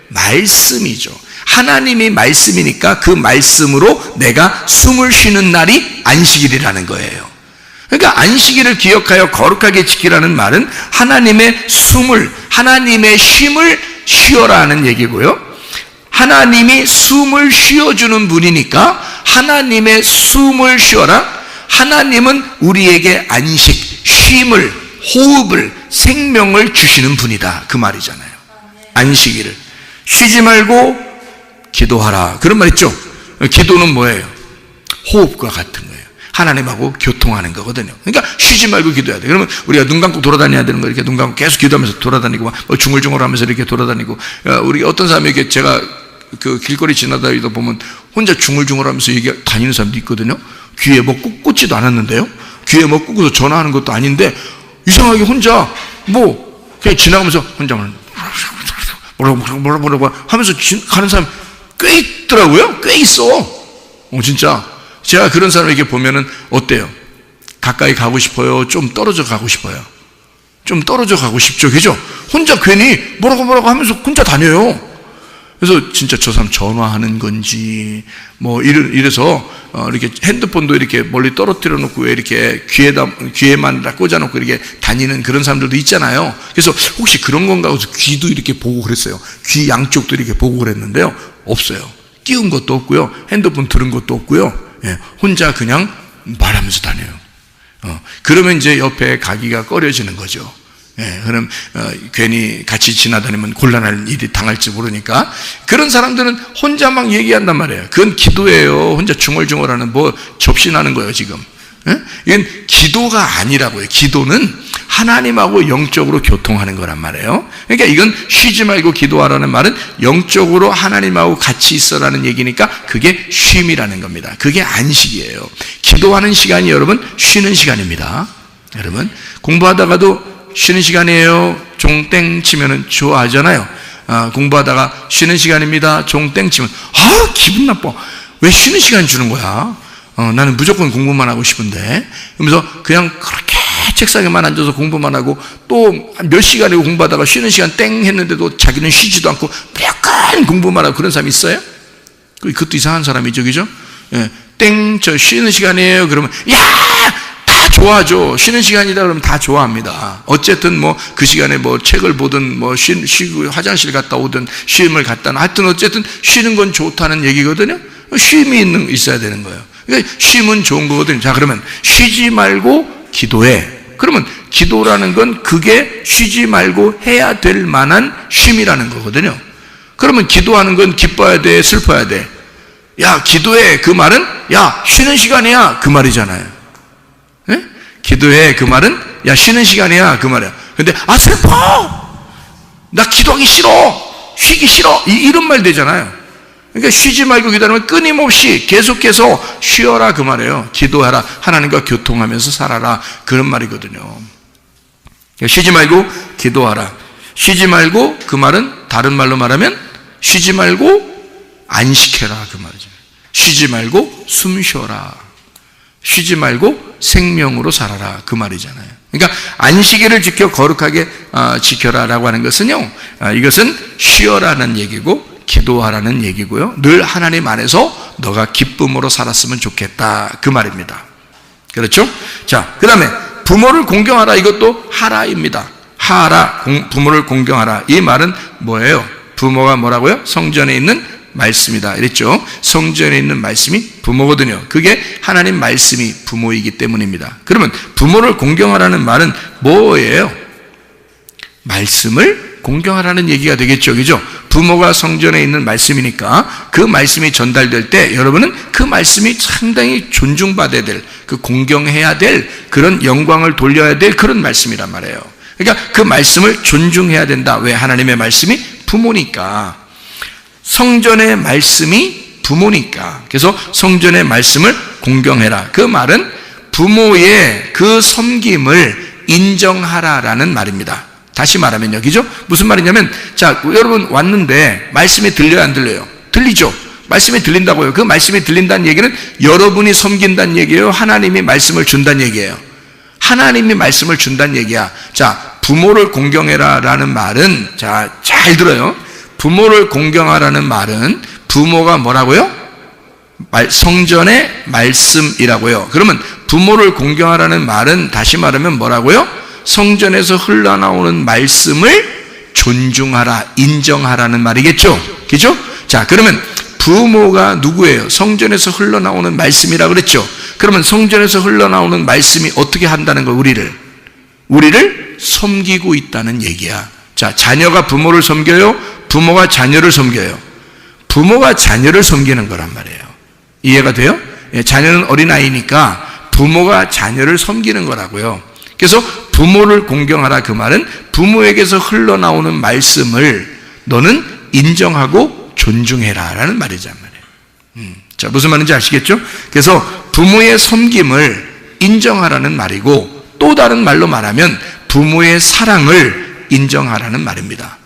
말씀이죠. 하나님이 말씀이니까 그 말씀으로 내가 숨을 쉬는 날이 안식일이라는 거예요. 그러니까 안식일을 기억하여 거룩하게 지키라는 말은 하나님의 숨을, 하나님의 쉼을 쉬어라 하는 얘기고요. 하나님이 숨을 쉬어주는 분이니까 하나님의 숨을 쉬어라. 하나님은 우리에게 안식, 쉼을, 호흡을, 생명을 주시는 분이다 그 말이잖아요. 안식일을 쉬지 말고 기도하라 그런 말 있죠. 기도는 뭐예요? 호흡과 같은 거예요. 하나님하고 교통하는 거거든요. 그러니까 쉬지 말고 기도해야 돼. 그러면 우리가 눈 감고 돌아다녀야 되는 거, 이렇게 눈 감고 계속 기도하면서 돌아다니고 뭐 중얼중얼하면서 이렇게 돌아다니고, 우리 어떤 사람이 이렇게 제가 그 길거리 지나다니다 보면 혼자 중얼중얼하면서 이게 다니는 사람도 있거든요. 귀에 뭐 꽂지도 않았는데요. 귀에 뭐 꽂고서 전화하는 것도 아닌데 이상하게 혼자 뭐 그냥 지나가면서 혼자 뭐라고 하면서 가는 사람 꽤 있더라고요. 꽤 있어. 진짜 제가 그런 사람에게 보면은 어때요? 가까이 가고 싶어요? 좀 떨어져 가고 싶어요? 좀 떨어져 가고 싶죠. 그죠? 혼자 괜히 뭐라고 하면서 혼자 다녀요. 그래서 진짜 저 사람 전화하는 건지 뭐 이래서 이렇게 핸드폰도 이렇게 멀리 떨어뜨려 놓고 왜 이렇게 귀에만 다 꽂아 놓고 이렇게 다니는 그런 사람들도 있잖아요. 그래서 혹시 그런 건가 해서 귀도 이렇게 보고 그랬어요. 귀 양쪽도 이렇게 보고 그랬는데요. 없어요. 띄운 것도 없고요. 핸드폰 들은 것도 없고요. 혼자 그냥 말하면서 다녀요. 그러면 이제 옆에 가기가 꺼려지는 거죠. 그럼 괜히 같이 지나다니면 곤란할 일이 당할지 모르니까 그런 사람들은 혼자 막 얘기한단 말이에요. 그건 기도예요. 혼자 중얼중얼하는 뭐 접신하는 거예요 지금. 이건 기도가 아니라고요. 기도는 하나님하고 영적으로 교통하는 거란 말이에요. 그러니까 이건 쉬지 말고 기도하라는 말은 영적으로 하나님하고 같이 있어라는 얘기니까 그게 쉼이라는 겁니다. 그게 안식이에요. 기도하는 시간이 여러분 쉬는 시간입니다. 여러분 공부하다가도 쉬는 시간이에요. 종땡 치면은 좋아하잖아요. 공부하다가 쉬는 시간입니다. 종땡 치면 기분 나빠. 왜 쉬는 시간 주는 거야? 나는 무조건 공부만 하고 싶은데. 그러면서 그냥 그렇게 책상에만 앉아서 공부만 하고 또 몇 시간이고 공부하다가 쉬는 시간 땡 했는데도 자기는 쉬지도 않고 무조건 공부만 하고 그런 사람이 있어요? 그것도 이상한 사람이죠, 그죠? 예, 땡, 저 쉬는 시간이에요. 그러면 다 좋아하죠. 쉬는 시간이다 그러면 다 좋아합니다. 어쨌든 뭐 그 시간에 뭐 책을 보든 뭐 쉬고 화장실 갔다 오든 쉼을 갔다 하여튼 어쨌든 쉬는 건 좋다는 얘기거든요. 쉼이 있어야 되는 거예요. 그러니까 쉼은 좋은 거거든요. 자, 그러면 쉬지 말고 기도해. 그러면 기도라는 건 그게 쉬지 말고 해야 될 만한 쉼이라는 거거든요. 그러면 기도하는 건 기뻐야 돼, 슬퍼야 돼? 야, 기도해. 그 말은 야, 쉬는 시간이야. 그 말이잖아요. 예? 기도해. 그 말은 야, 쉬는 시간이야. 그 말이야. 근데 슬퍼. 나 기도하기 싫어. 쉬기 싫어. 이런 말 되잖아요. 그러니까 쉬지 말고 기도하면 끊임없이 계속해서 쉬어라 그 말이에요. 기도하라. 하나님과 교통하면서 살아라. 그런 말이거든요. 그러니까 쉬지 말고 기도하라. 쉬지 말고 그 말은 다른 말로 말하면 쉬지 말고 안식해라 그 말이죠. 쉬지 말고 숨 쉬어라. 쉬지 말고 생명으로 살아라 그 말이잖아요. 그러니까 안식일을 지켜 거룩하게 지켜라라고 하는 것은요, 이것은 쉬어라는 얘기고 기도하라는 얘기고요. 늘 하나님 안에서 너가 기쁨으로 살았으면 좋겠다 그 말입니다. 그렇죠? 자, 그 다음에 부모를 공경하라. 이것도 하라입니다. 하라, 부모를 공경하라. 이 말은 뭐예요? 부모가 뭐라고요? 성전에 있는 말씀이다 이랬죠. 성전에 있는 말씀이 부모거든요. 그게 하나님 말씀이 부모이기 때문입니다. 그러면 부모를 공경하라는 말은 뭐예요? 말씀을 공경하라는 얘기가 되겠죠. 그죠? 부모가 성전에 있는 말씀이니까 그 말씀이 전달될 때 여러분은 그 말씀이 상당히 존중받아야 될, 그 공경해야 될, 그런 영광을 돌려야 될 그런 말씀이란 말이에요. 그러니까 그 말씀을 존중해야 된다. 왜? 하나님의 말씀이 부모니까. 성전의 말씀이 부모니까. 그래서 성전의 말씀을 공경해라. 그 말은 부모의 그 섬김을 인정하라라는 말입니다. 다시 말하면 여기죠. 무슨 말이냐면, 자, 여러분 왔는데 말씀이 들려요, 안 들려요? 들리죠. 말씀이 들린다고요. 그 말씀이 들린다는 얘기는 여러분이 섬긴다는 얘기예요, 하나님이 말씀을 준다는 얘기예요? 하나님이 말씀을 준다는 얘기야. 자, 부모를 공경해라라는 말은, 자, 잘 들어요. 부모를 공경하라는 말은 부모가 뭐라고요? 성전의 말씀이라고요. 그러면 부모를 공경하라는 말은 다시 말하면 뭐라고요? 성전에서 흘러나오는 말씀을 존중하라, 인정하라는 말이겠죠? 그죠? 자, 그러면 부모가 누구예요? 성전에서 흘러나오는 말씀이라고 그랬죠? 그러면 성전에서 흘러나오는 말씀이 어떻게 한다는 거예요? 우리를 섬기고 있다는 얘기야. 자, 자녀가 부모를 섬겨요? 부모가 자녀를 섬겨요? 부모가 자녀를 섬기는 거란 말이에요. 이해가 돼요? 예, 자녀는 어린아이니까 부모가 자녀를 섬기는 거라고요. 그래서 부모를 공경하라 그 말은 부모에게서 흘러나오는 말씀을 너는 인정하고 존중해라 라는 말이란 말이에요. 자, 무슨 말인지 아시겠죠? 그래서 부모의 섬김을 인정하라는 말이고, 또 다른 말로 말하면 부모의 사랑을 인정하라는 말입니다.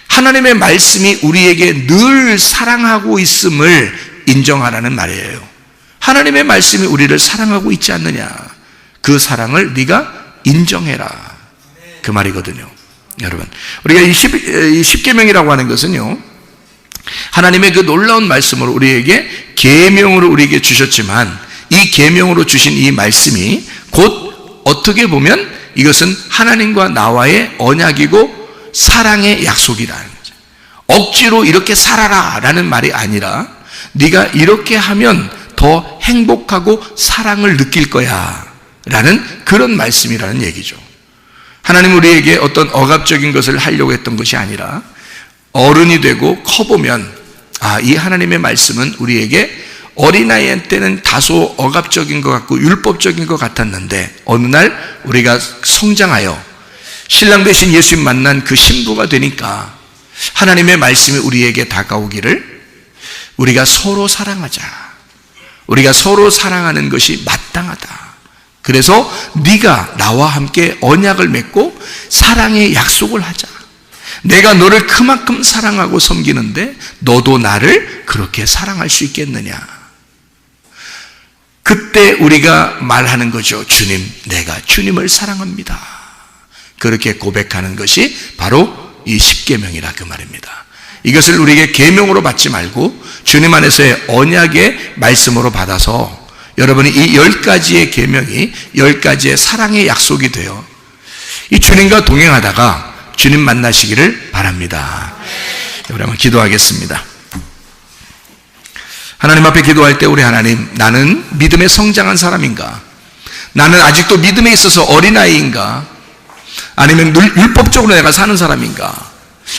하나님의 말씀이 우리에게 늘 사랑하고 있음을 인정하라는 말이에요. 하나님의 말씀이 우리를 사랑하고 있지 않느냐, 그 사랑을 네가 인정해라 그 말이거든요. 여러분, 우리가 이 10계명이라고 하는 것은요, 하나님의 그 놀라운 말씀으로 우리에게 계명으로 우리에게 주셨지만, 이 계명으로 주신 이 말씀이 곧 어떻게 보면 이것은 하나님과 나와의 언약이고 사랑의 약속이라는 거죠. 억지로 이렇게 살아라 라는 말이 아니라 네가 이렇게 하면 더 행복하고 사랑을 느낄 거야 라는 그런 말씀이라는 얘기죠. 하나님 우리에게 어떤 억압적인 것을 하려고 했던 것이 아니라, 어른이 되고 커보면 이 하나님의 말씀은 우리에게 어린아이 때는 다소 억압적인 것 같고 율법적인 것 같았는데, 어느 날 우리가 성장하여 신랑 되신 예수님 만난 그 신부가 되니까 하나님의 말씀이 우리에게 다가오기를, 우리가 서로 사랑하자, 우리가 서로 사랑하는 것이 마땅하다, 그래서 네가 나와 함께 언약을 맺고 사랑의 약속을 하자. 내가 너를 그만큼 사랑하고 섬기는데 너도 나를 그렇게 사랑할 수 있겠느냐. 그때 우리가 말하는 거죠. 주님, 내가 주님을 사랑합니다. 그렇게 고백하는 것이 바로 이 십계명이라 그 말입니다. 이것을 우리에게 계명으로 받지 말고 주님 안에서의 언약의 말씀으로 받아서 여러분이 이 10가지의 계명이 10가지의 사랑의 약속이 되어 이 주님과 동행하다가 주님 만나시기를 바랍니다. 우리 한번 기도하겠습니다. 하나님 앞에 기도할 때 우리 하나님, 나는 믿음에 성장한 사람인가? 나는 아직도 믿음에 있어서 어린아이인가? 아니면 율법적으로 내가 사는 사람인가?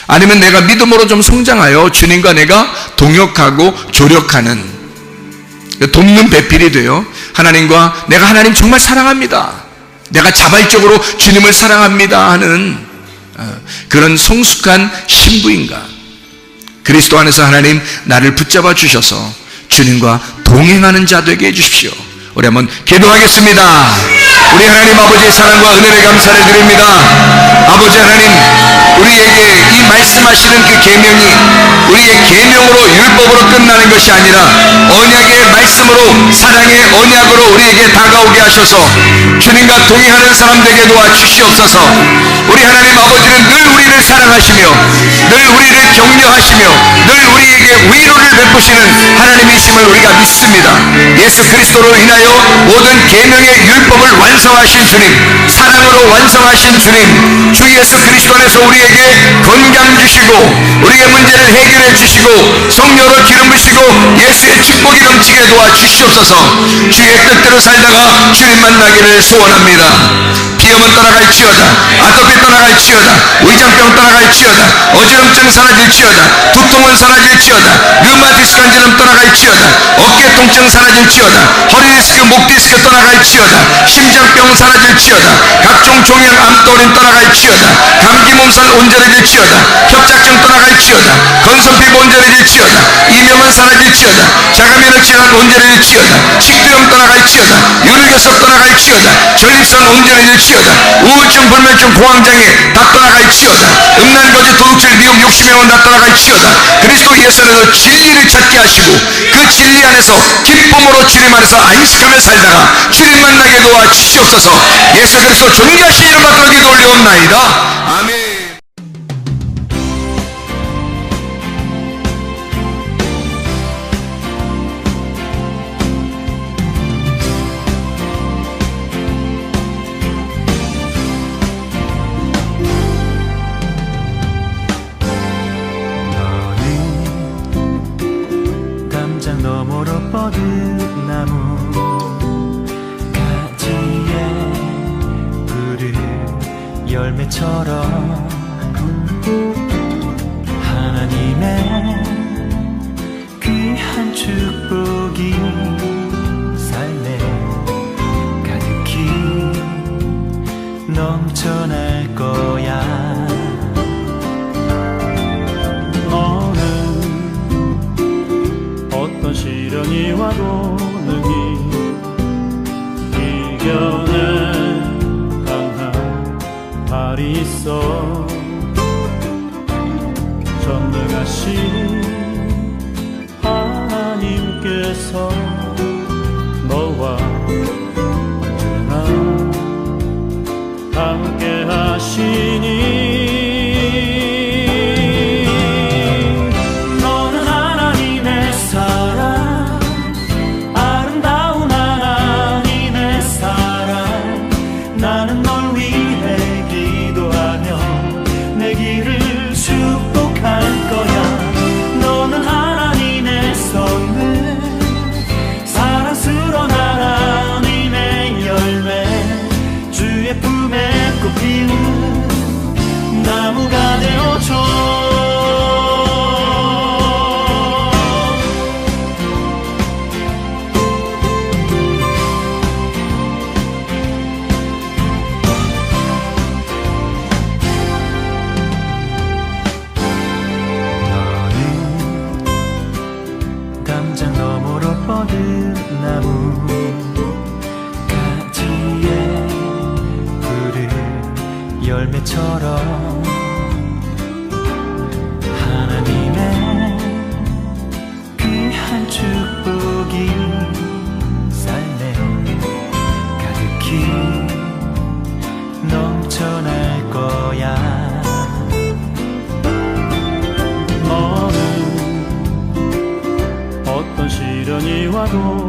아니면 내가 믿음으로 좀 성장하여 주님과 내가 동역하고 조력하는, 돕는 배필이 되어 하나님과 내가 하나님 정말 사랑합니다, 내가 자발적으로 주님을 사랑합니다 하는 그런 성숙한 신부인가? 그리스도 안에서 하나님 나를 붙잡아 주셔서 주님과 동행하는 자 되게 해주십시오. 우리 한번 기도하겠습니다. 우리 하나님 아버지의 사랑과 은혜를 감사를 드립니다. 아버지 하나님, 우리에게 이 말씀하시는 그 계명이 우리의 계명으로 율법으로 끝나는 것이 아니라 언약의 말씀으로, 사랑의 언약으로 우리에게 다가오게 하셔서 주님과 동행하는 사람 되게 도와주시옵소서. 우리 하나님 아버지는 늘 우리를 사랑하시며 늘 우리를 격려하시며 늘 우리에게 위로를 베푸시는 하나님이심을 우리가 믿습니다. 예수 그리스도로 인하여 모든 계명의 율법을 완성하신 주님, 사랑으로 완성하신 주님, 주 예수 그리스도 안에서 우리에게 건강 주시고 우리의 문제를 해결해 주시고 성령으로 기름 부시고 예수의 축복이 넘치게 도와주시옵소서. 주의 뜻대로 살다가 주님 만나기를 소원합니다. 비염은 떠나갈지어다, 아토피 떠나갈지어다, 위장병 떠나갈지어다, 어지럼증 사라질지어다, 두통은 사라질지어다, 류마티스 간질염 떠나갈지어다, 어깨 통증 사라질지어다, 허리 디스크, 목 디스크 떠나갈지어다, 심장병 사라질지어다, 각종 종양암 또린 떠나갈지어다, 감기 몸살 온전해질지어다, 협착증 떠나갈지어다, 건선피부 온전해질지어다, 이명은 사라질지어다, 자가면역 질환 온전해질지어다, 식도염 떠나갈지어다, 유르결석 떠나갈지어다, 전립선 온전해질지어다, 우울증, 불면증, 공황장애 다 떠나갈지어다, 음란거짓, 도둑질, 미혹, 욕심의 다 떠나갈지어다. 그리스도 예수 안에서 진리를 찾게 하시고 그 진리 안에서 기쁨으로 주님 안에서 안식하며 살다가 주님 만나게 도와주시옵소서. 예수 그리스도 존귀하신 이름 받들어 기도 올려옵나이다. 아멘. 너머로 뻗은 나무 가지에 푸른 열매처럼 하나님의 귀한 축복이 삶에 가득히 넘쳐날 거야. 어떤 시련이 와도 능히 이겨낼 강한 발이 있어. 전능하신 하나님께서 너와 언제나 함께 하시니 것처럼 하나님의 귀한 축복이 삶에 가득히 넘쳐날 거야. 너는 어떤 시련이 와도